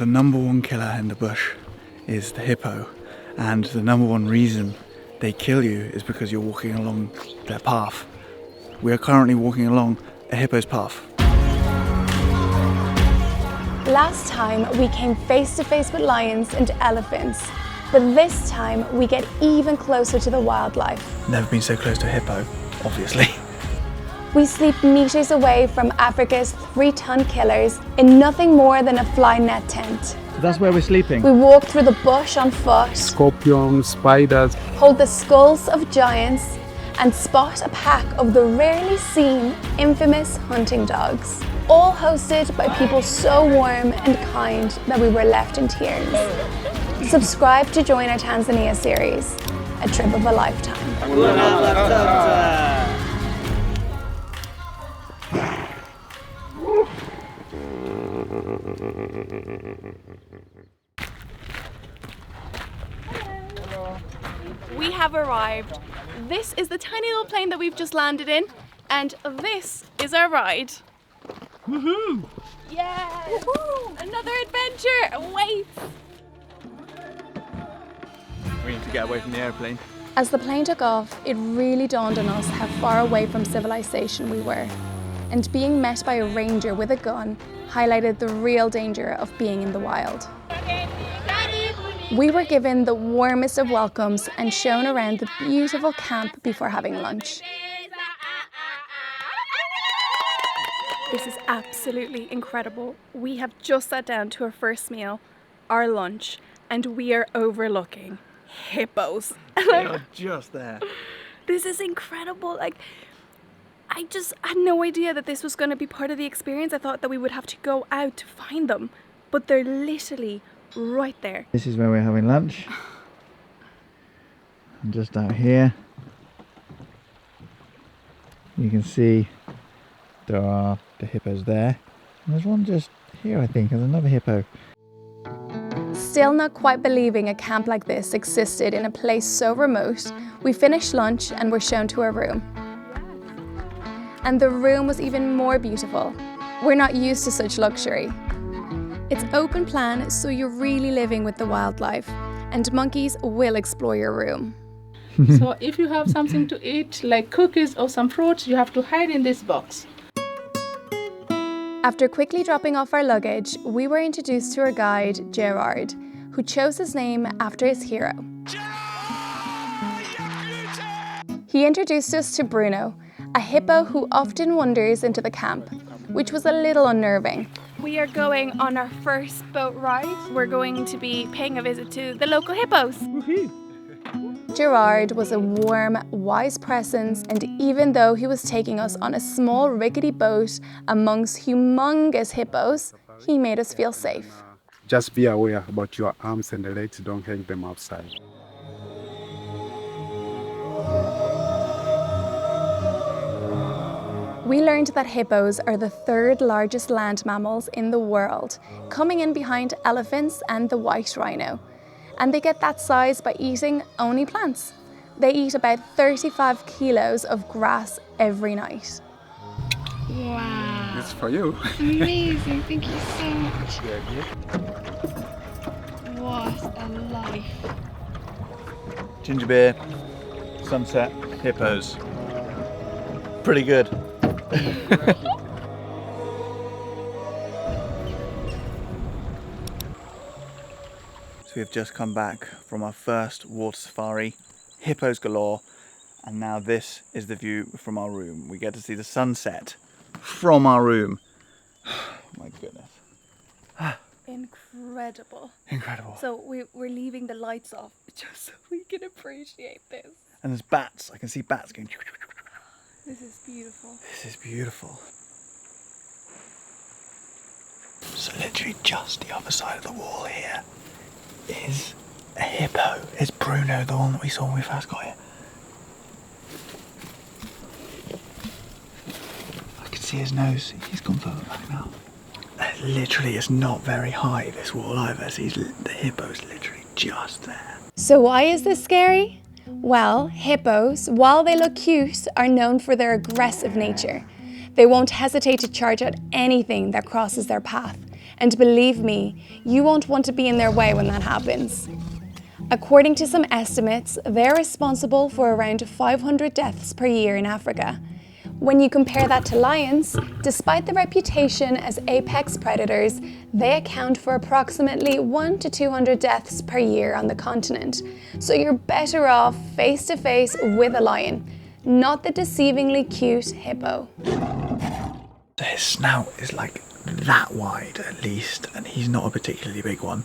The number one killer in the bush is the hippo, and the number one reason they kill you is because you're walking along their path. We are currently walking along a hippo's path. Last time we came face to face with lions and elephants, but this time we get even closer to the wildlife. Never been so close to a hippo, obviously. We sleep meters away from Africa's 3-ton killers in nothing more than a fly net tent. So that's where we're sleeping. We walk through the bush on foot, Scorpions, spiders. hold the skulls of giants, and spot a pack of the rarely seen infamous hunting dogs. All hosted by people so warm and kind that we were left in tears. Subscribe to join our Tanzania series, A Trip of a Lifetime. We have arrived. This is the tiny little plane that we've just landed in, and this is our ride. Woohoo! Yes! Woohoo! Another adventure awaits! We need to get away from the airplane. As the plane took off, it really dawned on us how far away from civilization we were. And being met by a ranger with a gun highlighted the real danger of being in the wild. We were given the warmest of welcomes and shown around the beautiful camp before having lunch. This is absolutely incredible. We have just sat down to our first meal, our lunch, and we are overlooking hippos. They are just there. This is incredible. Like, I just had no idea that this was going to be part of the experience. I thought that we would have to go out to find them, but they're literally right there. This is where we're having lunch. And just out here, you can see there are the hippos there. And there's one just here, I think. There's another hippo. Still not quite believing a camp like this existed in a place so remote, we finished lunch and were shown to our room. And the room was even more beautiful. We're not used to such luxury. It's open plan, so you're really living with the wildlife, and monkeys will explore your room. So if you have something to eat, like cookies or some fruits, you have to hide in this box. After quickly dropping off our luggage, we were introduced to our guide, Gerard, who chose his name after his hero. He introduced us to Bruno, a hippo who often wanders into the camp, which was a little unnerving. We are going on our first boat ride. We're going to be paying a visit to the local hippos. Gerard was a warm, wise presence, and even though he was taking us on a small rickety boat amongst humongous hippos, he made us feel safe. Just be aware about your arms and legs, don't hang them outside. We learned that hippos are the 3rd largest land mammals in the world, coming in behind elephants and the white rhino. And they get that size by eating only plants. They eat about 35 kilos of grass every night. Wow. It's for you. Amazing, thank you so much. What a life. Ginger beer, sunset, hippos. Pretty good. So we've just come back from our first water safari, hippos galore, and now this is the view from our room. We get to see the sunset from our room. My goodness. Incredible. Incredible. So we're leaving the lights off just so we can appreciate this. And there's bats. I can see bats going. This is beautiful. This is beautiful. So literally just the other side of the wall here is a hippo. It's Bruno, the one that we saw when we first got here. I can see his nose. He's gone further back now. Literally, it's not very high, this wall either. So the hippo's literally just there. So why is this scary? Well, hippos, while they look cute, are known for their aggressive nature. They won't hesitate to charge at anything that crosses their path, And believe me, you won't want to be in their way when that happens. According to some estimates, they're responsible for around 500 deaths per year in Africa. When you compare that to lions, despite their reputation as apex predators, they account for approximately 100 to 200 deaths per year on the continent. So you're better off face to face with a lion, not the deceivingly cute hippo. His snout is like that wide at least, and he's not a particularly big one.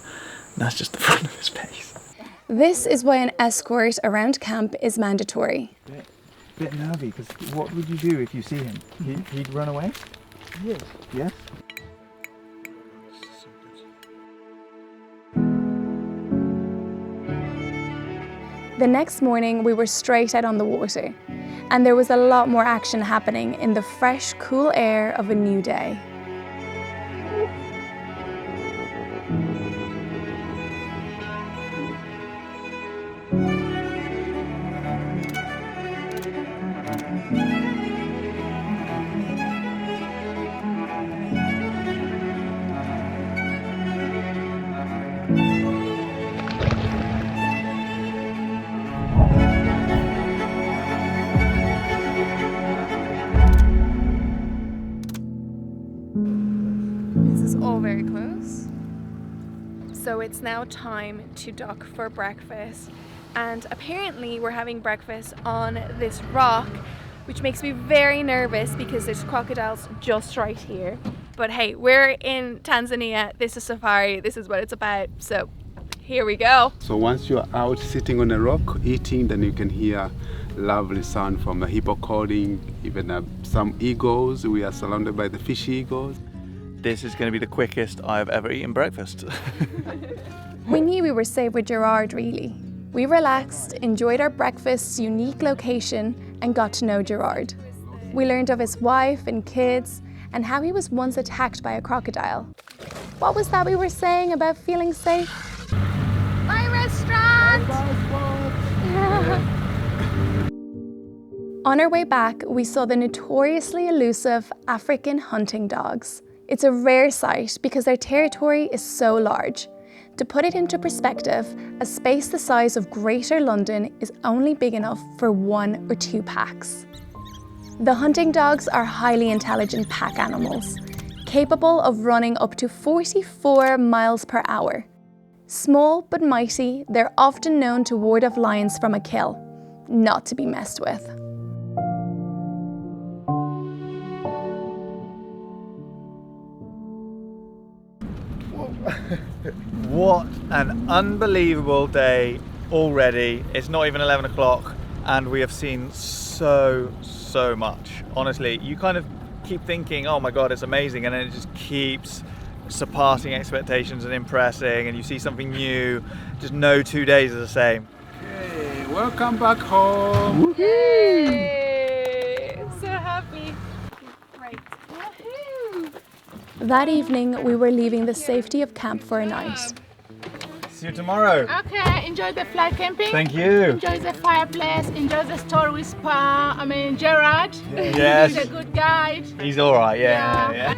That's just the front of his face. This is why an escort around camp is mandatory. Bit nervy, because what would you do if you see him? He'd run away? Yes. Yes? The next morning we were straight out on the water, and there was a lot more action happening in the fresh, cool air of a new day. All very close. So it's now time to dock for breakfast, and apparently we're having breakfast on this rock, which makes me very nervous because there's crocodiles just right here. But hey, we're in Tanzania, this is safari, this is what it's about, so here we go. So once you're out sitting on a rock eating, then you can hear lovely sound from the hippo calling, even some eagles. We are surrounded by the fish eagles. This is going to be the quickest I've ever eaten breakfast. We knew we were safe with Gerard, really. We relaxed, enjoyed our breakfast's unique location, and got to know Gerard. We learned of his wife and kids, and how he was once attacked by a crocodile. What was that we were saying about feeling safe? Bye, restaurant! On our way back, we saw the notoriously elusive African hunting dogs. It's a rare sight because their territory is so large. To put it into perspective, a space the size of Greater London is only big enough for 1 or 2 packs. The hunting dogs are highly intelligent pack animals, capable of running up to 44 miles per hour. Small but mighty, they're often known to ward off lions from a kill, not to be messed with. What an unbelievable day already. It's not even 11 o'clock and we have seen so much. Honestly, you kind of keep thinking, oh my god, it's amazing, and then it just keeps surpassing expectations and impressing, and you see something new. Just no 2 days are the same. Hey, welcome back home. Yay! So happy. Right. Woohoo! That evening, we were leaving the safety of camp for a night. See you tomorrow. Okay, enjoy the fly camping. Thank you. Enjoy the fireplace. Enjoy the story with Gerard. Yes. He's a good guide. He's all right, yeah.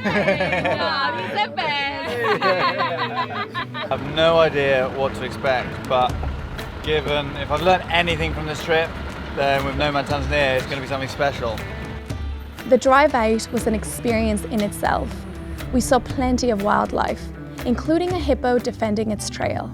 He's the best. I have no idea what to expect, but given, if I've learned anything from this trip, then with Nomad Tanzania, it's going to be something special. The drive out was an experience in itself. We saw plenty of wildlife, including a hippo defending its trail.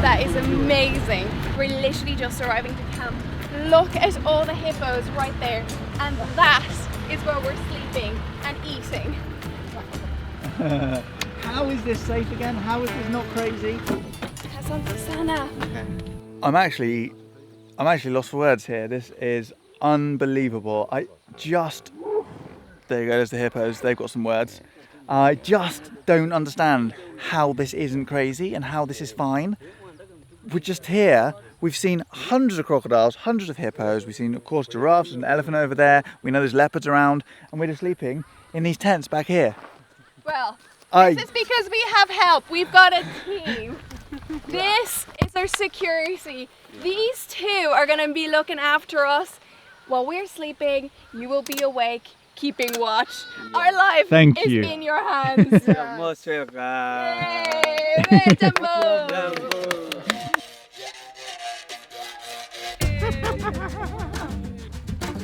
That is amazing. We're literally just arriving to camp. Look at all the hippos right there. And that is where we're sleeping and eating. How is this safe again? How is this not crazy? I'm actually lost for words here. This is unbelievable. There you go, there's the hippos, they've got some words. I just don't understand how this isn't crazy and how this is fine. We're just here, we've seen hundreds of crocodiles, hundreds of hippos, we've seen of course giraffes and an elephant over there, we know there's leopards around, and we're just sleeping in these tents back here. Well, I this is because we have help. We've got a team. This is our security. These two are going to be looking after us while we're sleeping. You will be awake, keeping watch. Our life Thank is you. in your hands. Yay!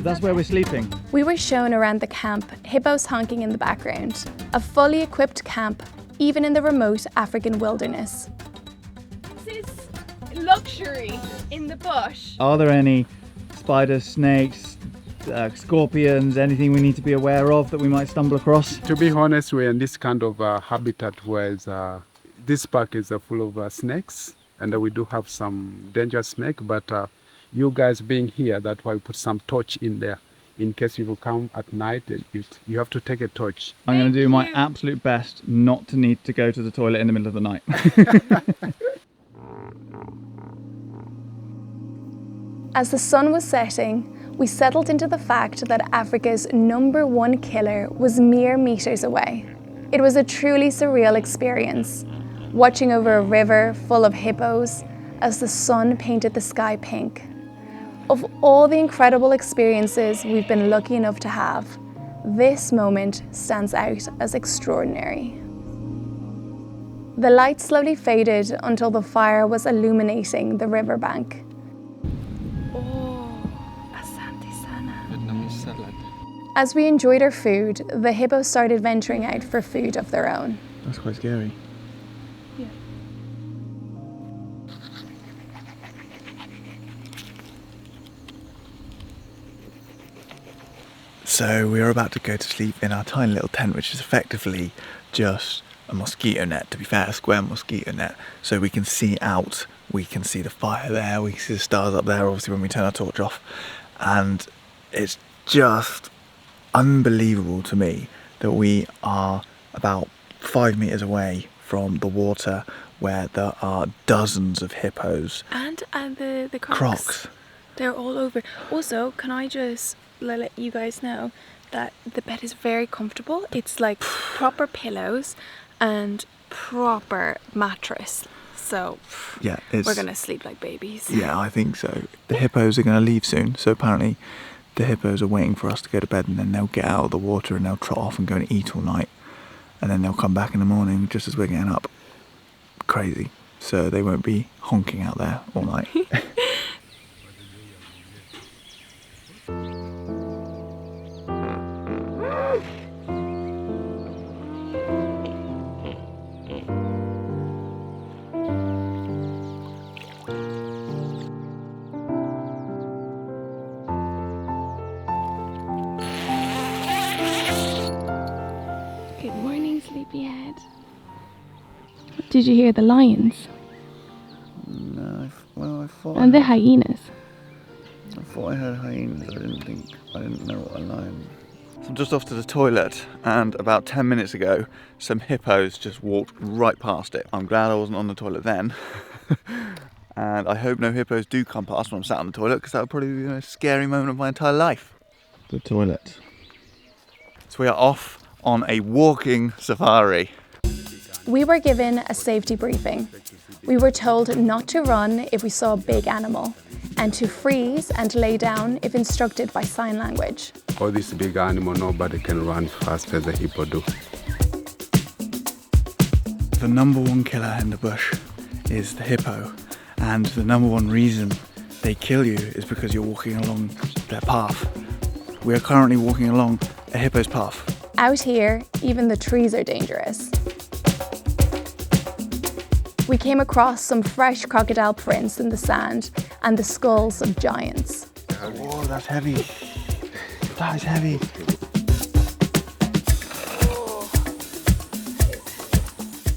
That's where we're sleeping. We were shown around the camp, hippos honking in the background. A fully equipped camp, even in the remote African wilderness. This is luxury in the bush. Are there any spiders, snakes, scorpions, anything we need to be aware of that we might stumble across? To be honest, we're in this kind of habitat where this park is full of snakes, and we do have some dangerous snake, but you guys being here, that's why we put some torch in there. In case you come at night, you have to take a torch. I'm going to do my absolute best not to need to go to the toilet in the middle of the night. As the sun was setting, we settled into the fact that Africa's #1 killer was mere meters away. It was a truly surreal experience, watching over a river full of hippos as the sun painted the sky pink. Of all the incredible experiences we've been lucky enough to have, this moment stands out as extraordinary. The light slowly faded until the fire was illuminating the riverbank. As we enjoyed our food, the hippos started venturing out for food of their own. That's quite scary. Yeah. So we're about to go to sleep in our tiny little tent, which is effectively just a mosquito net, to be fair, a square mosquito net. So we can see out, we can see the fire there, we can see the stars up there, obviously when we turn our torch off. And it's just unbelievable to me that we are about 5 meters away from the water where there are dozens of hippos. And the Crocs. They're all over. Also, can I just let you guys know that the bed is very comfortable. It's like proper pillows and proper mattress. So Yeah, we're gonna sleep like babies. Yeah, I think so. The hippos are going to leave soon, so apparently the hippos are waiting for us to go to bed, and then they'll get out of the water and they'll trot off and go and eat all night, and then they'll come back in the morning just as we're getting up. Crazy. So they won't be honking out there all night. Good morning, sleepyhead. Did you hear the lions? No, well, I thought And the hyenas? I heard hyenas. I didn't know what a lion. So I'm just off to the toilet, and about 10 minutes ago, some hippos just walked right past it. I'm glad I wasn't on the toilet then. And I hope no hippos do come past when I'm sat on the toilet, because that would probably be the most scary moment of my entire life. The toilet. So we are off on a walking safari. We were given a safety briefing. We were told not to run if we saw a big animal, and to freeze and lay down if instructed by sign language. All this big animal, nobody can run fast as a hippo do. The #1 killer in the bush is the hippo, and the #1 reason they kill you is because you're walking along their path. We are currently walking along a hippo's path. Out here, even the trees are dangerous. We came across some fresh crocodile prints in the sand and the skulls of giants. Oh, that's heavy. That is heavy.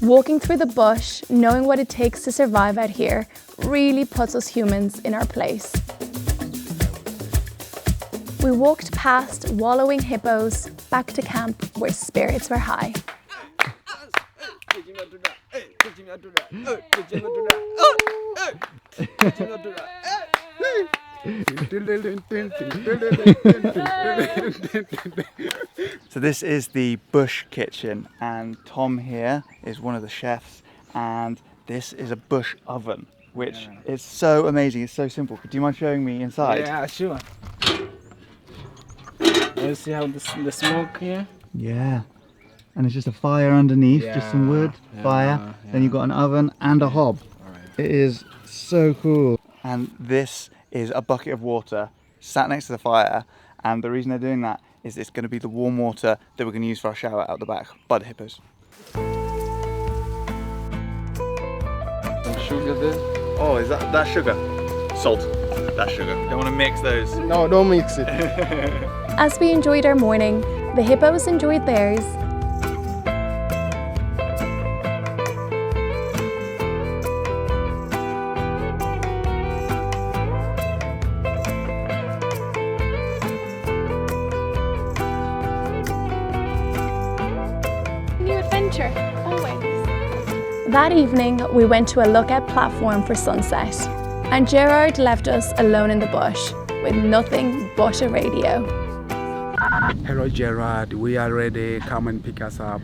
Walking through the bush, knowing what it takes to survive out here, really puts us humans in our place. We walked past wallowing hippos back to camp where spirits were high. So this is the bush kitchen, and Tom here is one of the chefs, and this is a bush oven, which is so amazing. It's so simple. Do you mind showing me inside? Yeah, sure. You see how the smoke here? Yeah. And it's just a fire underneath, just some wood, fire. Then you've got an oven and a hob. It is so cool. And this is a bucket of water sat next to the fire. And the reason they're doing that is it's going to be the warm water that we're going to use for our shower out the back by the hippos. Some sugar there? Oh, is that sugar? Salt. That's sugar. Don't want to mix those. No, don't mix it. As we enjoyed our morning, the hippos enjoyed theirs. New adventure, always. That evening, we went to a lookout platform for sunset, and Gerard left us alone in the bush with nothing but a radio. Hello, Gerard. We are ready. Come and pick us up.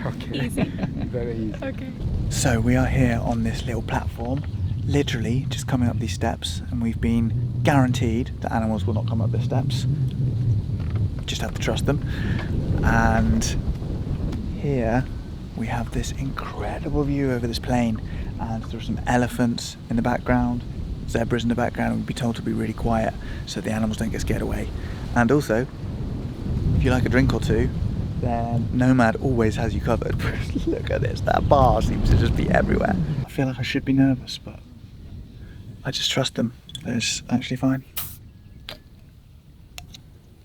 Okay. Easy. Very easy. Okay. So we are here on this little platform, literally just coming up these steps, and we've been guaranteed that animals will not come up the steps. Just have to trust them. And here we have this incredible view over this plain, and there are some elephants in the background, zebras in the background. We've been told to be really quiet so the animals don't get scared away. And also, if you like a drink or two, then Nomad always has you covered. Look at this, that bar seems to just be everywhere. I feel like I should be nervous, but I just trust them. It's actually fine.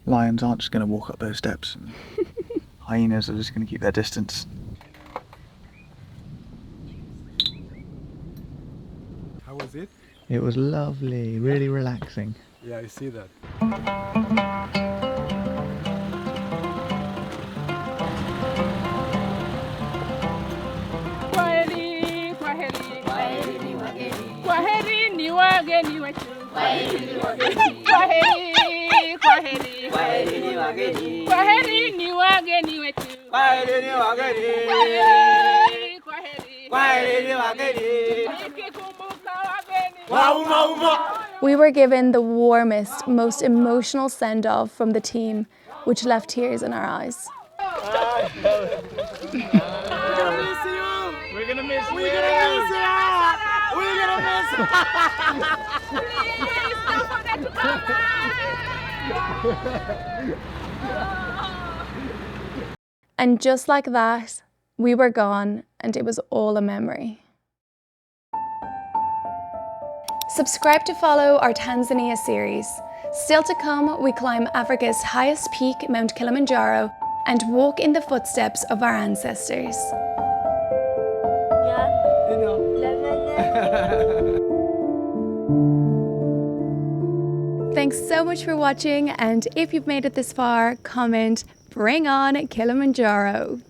Lions aren't just going to walk up those steps. And hyenas are just going to keep their distance. How was it? It was lovely, really relaxing. Yeah, I see that. We were given the warmest, most emotional send-off from the team, which left tears in our eyes. We're gonna miss you. We're gonna miss you. We're gonna miss you. We're gonna miss you. Please don't forget to come back. And just like that, we were gone, and it was all a memory. Subscribe to follow our Tanzania series. Still to come, we climb Africa's highest peak, Mount Kilimanjaro, and walk in the footsteps of our ancestors. Thanks so much for watching, and if you've made it this far, comment, "Bring on Kilimanjaro."